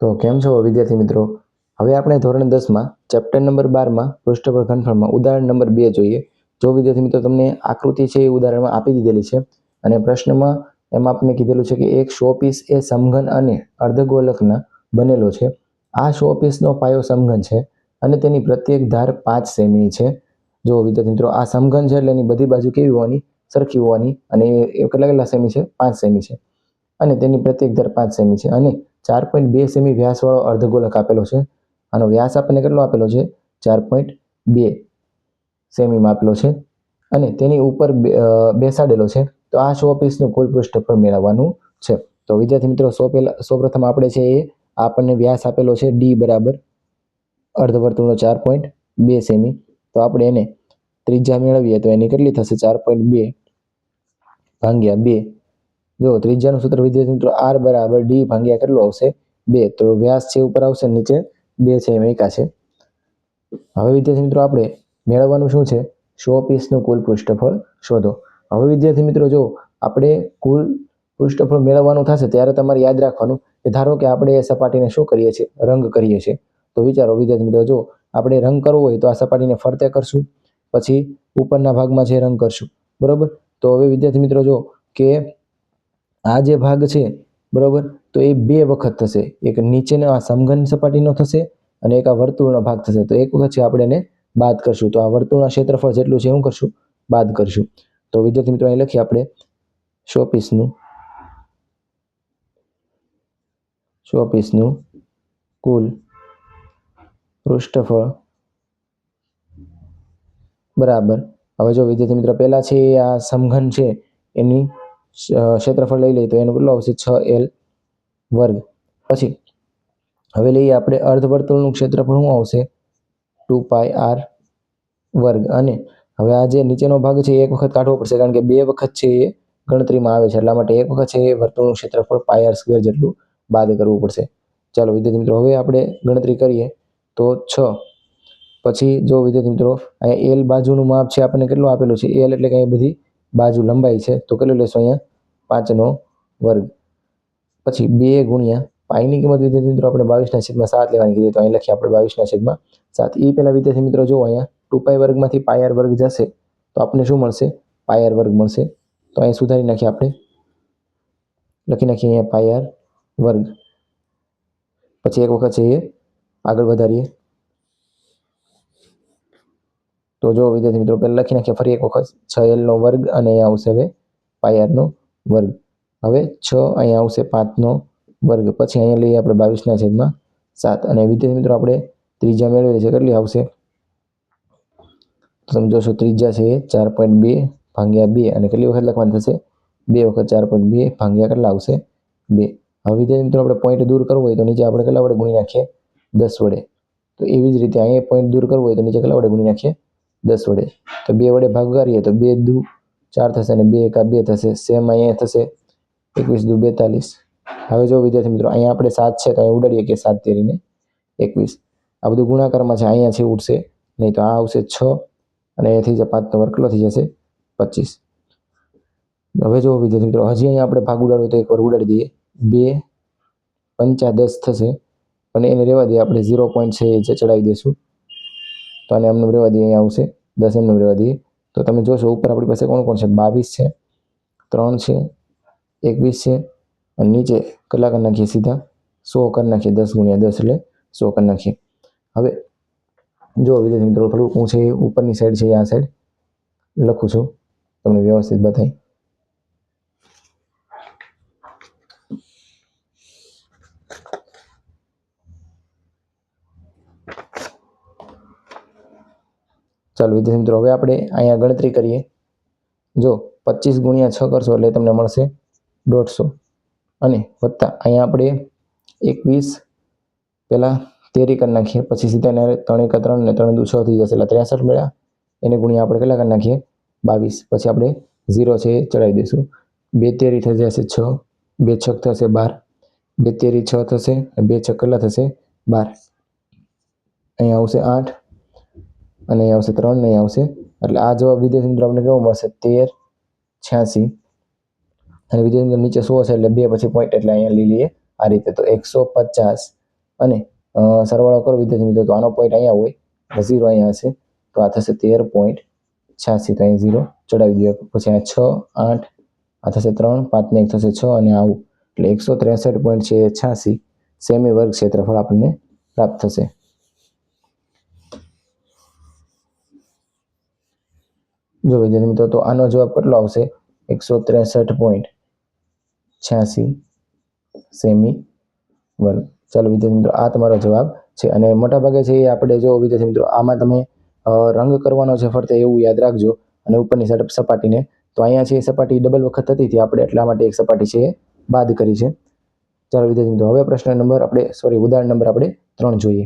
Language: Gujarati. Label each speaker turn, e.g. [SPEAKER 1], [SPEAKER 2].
[SPEAKER 1] તો કેમ છો વિદ્યાર્થી મિત્રો? હવે આપણે ધોરણ 10 માં ચેપ્ટર નંબર 12 માં પૃષ્ઠફળ ઘનફળમાં ઉદાહરણ નંબર 2 જોઈએ. જો વિદ્યાર્થી મિત્રો તમને આકૃતિ છે એ ઉદાહરણમાં આપી દીધેલી છે અને પ્રશ્નમાં એમાં આપણે કીધેલું છે કે એક શોપીસ એ સમઘન અને અર્ધગોલકના બનેલો છે. આ શોપીસનો પાયો સમઘન છે અને તેની પ્રત્યેક ધાર 5 સેમીની છે. જો વિદ્યાર્થી મિત્રો આ સમઘન છે એટલે એની બધી બાજુ કેવી હોવાની? સરખી હોવાની. અને એ કેટલા સેમી છે? 5 સેમી છે. અને તેની પ્રત્યેક ધાર 5 સેમી છે અને 4.2 સેમી વ્યાસવાળો અર્ધગોલક આપેલો છે. આનો વ્યાસ આપણને કેટલો આપેલો છે? 4.2 સેમીમાં આપેલો છે અને તેની ઉપર બેસાડેલો છે. તો આ શોપીસનું કુલ પૃષ્ઠફળ મેળવવાનું છે. તો વિદ્યાર્થી મિત્રો સૌપ્રથમ આપણે છે એ આપણને વ્યાસ આપેલો છે ડી બરાબર અર્ધવર્તુળનો 4.2 સેમી. તો આપણે એને ત્રિજ્યા મેળવીએ તો એની કેટલી થશે? 4.2 ભાગ્યા 2. જો ત્રિજ્યાનું સૂત્ર વિદ્યાર્થી મિત્રો આર બરાબર ડી ભાગ્યા કેટલું આવશે? 2. તો વ્યાસ છે ઉપર આવશે, નીચે 2 છે એમ એકા છે. હવે વિદ્યાર્થી મિત્રો આપણે મેળવવાનું શું છે? શોપીસનું કુલ પૃષ્ઠફળ શોધો. હવે વિદ્યાર્થી મિત્રો જો આપણે કુલ પૃષ્ઠફળ મેળવવાનું થશે ત્યારે તમારે યાદ રાખવાનું કે ધારો કે આપણે એ સપાટીને શું કરીએ છીએ? રંગ કરીએ છીએ. તો વિચારો વિદ્યાર્થી મિત્રો, જો આપણે રંગ કરવો હોય તો આ સપાટીને ફરતે કરશું, પછી ઉપરના ભાગમાં જે રંગ કરશું, બરોબર? તો હવે વિદ્યાર્થી મિત્રો જો કે આ જે ભાગ છે, બરોબર, તો એ 2 વખત થશે. એક નીચેનો આ સમઘન સપાટીનો થશે અને એક આ વર્તુળનો ભાગ થશે. તો એક વખત છે આપણે એને બાદ કરશું. તો આ વર્તુળના ક્ષેત્રફળ જેટલું છે શું કરશું? બાદ કરશું. તો વિદ્યાર્થી મિત્રો અહીં લખીએ આપણે શોપીસનું કુલ પૃષ્ઠફળ બરાબર. હવે જો વિદ્યાર્થી મિત્રો પહેલા છે આ સમઘન છે એની ક્ષેત્રફળ લઈ લઈએ તો એનું કેટલું આવશે? 6L વર્ગ. પછી હવે લઈએ આપણે અર્ધવર્તુળનું ક્ષેત્રફળ શું આવશે? 2πr વર્ગ. અને હવે આ જે નીચેનો ભાગ છે એક વખત કાઢવો પડશે કારણ કે 2 વખત છે એ ગણતરીમાં આવે છે. એટલા માટે એક વખત છે એ વર્તુળનું ક્ષેત્રફળ πr² જેટલું બાદ કરવું પડશે. ચાલો વિદ્યાર્થી મિત્રો હવે આપણે ગણતરી કરીએ તો 6. પછી જો વિદ્યાર્થી મિત્રો અહીંયા L બાજુનું માપ છે આપણને કેટલું આપેલું છે? L એટલે કે અહીં બધી બાજુ લંબાઈ છે. તો કેટલું લેશું? અહીંયા 5નો વર્ગ. પછી 2 ગુણ્યા પાઈની કિંમત વિદ્યાર્થી મિત્રો આપણે 22/7 લેવાની કીધી. તો અહીં લખીએ આપણે 22/7. એ પહેલા વિદ્યાર્થી મિત્રો જો અહીંયા 2π વર્ગમાંથી πr વર્ગ જશે તો આપણને શું મળશે? πr વર્ગ મળશે. તો અહીં સુધારી નાખીએ આપણે, લખી નાખીએ અહીંયા πr વર્ગ. પછી એક વખત છે એ આગળ વધારીએ તો જો વિદ્યાર્થી મિત્રો પહેલા લખી નાખીએ ફરી એક વખત 6L નો વર્ગ અને અહીંયા આવશે હવે πr નો વર્ગ. હવે 6 અહીંયા આવશે 5નો વર્ગ. પછી અહીંયા લઈએ આપણે 22/7 અને વિદ્યાર્થી મિત્રો આપણે ત્રિજ્યા મેળવેલી છે કેટલી આવશે? તો તમે જોશો ત્રિજ્યા છે એ 4.2 ભાગ્યા 2 અને કેટલી વખત લખવાની થશે? 2 વખત 4.2 ભાગ્યા કેટલા આવશે? 2. હવે વિદ્યાર્થી મિત્રો આપણે પોઈન્ટ દૂર કરવો હોય તો નીચે આપણે કેટલા વડે ગુણી નાખીએ? 10 વડે. તો એવી જ રીતે અહીંયા પોઈન્ટ દૂર કરવો હોય તો નીચે કેટલા વડે ગુણી નાખીએ? 10 વડે. તો 2 વડે ભાગ કરીએ તો 2 દુ 4 થશે અને 2 એકા 2 થશે. સેમ અહીંયા થશે 21 દુ 42. હવે જો વિદ્યાર્થી મિત્રો અહીંયા આપણે 7 છે તો અહીં ઉડાડીએ કે 7 તેરીને 21. આ બધું ગુણાકારમાં છે, અહીંયા છે ઉડશે નહીં. તો આ આવશે 6 અને અહીંયાથી જે 5નો વર્ગ કેટલો થઈ જશે? 25. હવે જો વિદ્યાર્થી મિત્રો હજી અહીંયા આપણે ભાગ ઉડાડવો તો એકવાર ઉડાડી દઈએ. 2 5 10 થશે અને એને રહેવા દઈએ આપણે 0 પોઈન્ટ છે એ ચડાવી દઈશું. તો આને એમને રહેવા દઈએ, અહીંયા આવશે 10 એમને રહેવા દઈએ. તો તમે જોશો ઉપર આપણી પાસે કોણ કોણ છે? 22 છે, 3 છે, 21 છે અને નીચે કેટલા કરી નાખીએ? સીધા 100 કરી નાખીએ. 10 ગુણ્યા 10 એટલે 100 કરી નાખીએ. હવે જો વિદ્યાર્થી મિત્રો થોડુંક હું છે ઉપરની સાઈડ છે આ સાઈડ લખું છું તમને વ્યવસ્થિત બતાવી. ચાલો વિદ્યાર્થી મિત્રો હવે આપણે અહીંયા ગણતરી કરીએ. જો 25 ગુણ્યા 6 કરશો એટલે તમને મળશે 150 અને વત્તા અહીંયા આપણે 21 પહેલાં તેરી કરી નાખીએ, પછી સીધા 3 એકા 3 ને 3 દુ 6 થઈ જશે એટલે 63 મળ્યા. એને ગુણ્યા આપણે કેટલા કરી નાખીએ? 22. પછી આપણે 0 છે એ ચડાવી દઈશું. 2 તેરી થઈ જશે 6, 2 છક થશે 12, 2 તેરી 6 થશે, 2 છક કેટલા થશે? 12. અહીંયા આવશે 8 અને અહીં આવશે 3 ને અહીં આવશે એટલે આ જવાબ વિદ્યાર્થી મિત્રો આપણે કેવો મળશે? 1386. અને વિદ્યાર્થી મિત્રો નીચે 100 છે એટલે 2 પછી પોઈન્ટ એટલે અહીંયા લઈ લઈએ આ રીતે. તો 150 અને સરવાળો કરો વિદ્યાર્થી મિત્રો તો આનો પોઈન્ટ અહીંયા હોય, 0 અહીંયા હશે, તો આ થશે 13.86, તો અહીં 0 ચડાવી દઈએ. પછી અહીંયા 6, 8, આ થશે 3, 5 ને 1 થશે 6 અને આવું, એટલે 163.86 સેમી વર્ગ ક્ષેત્રફળ આપણને પ્રાપ્ત થશે. જો વિદ્યાર્થી મિત્રો તો આનો જવાબ કેટલો આવશે? 163.86 સેમી વર્ગ. ચાલો વિદ્યાર્થી મિત્રો, આ તમારો જવાબ છે. અને મોટાભાગે છે એ આપણે જો વિદ્યાર્થી મિત્રો આમાં તમે રંગ કરવાનો છે ફરતે એવું યાદ રાખજો. અને ઉપરની સપાટીને, તો અહીંયા છે એ સપાટી ડબલ વખત હતી, આપણે એટલા માટે એક સપાટી છે એ બાદ કરી છે. ચાલો વિદ્યાર્થી મિત્રો, હવે ઉદાહરણ નંબર આપણે 3 જોઈએ.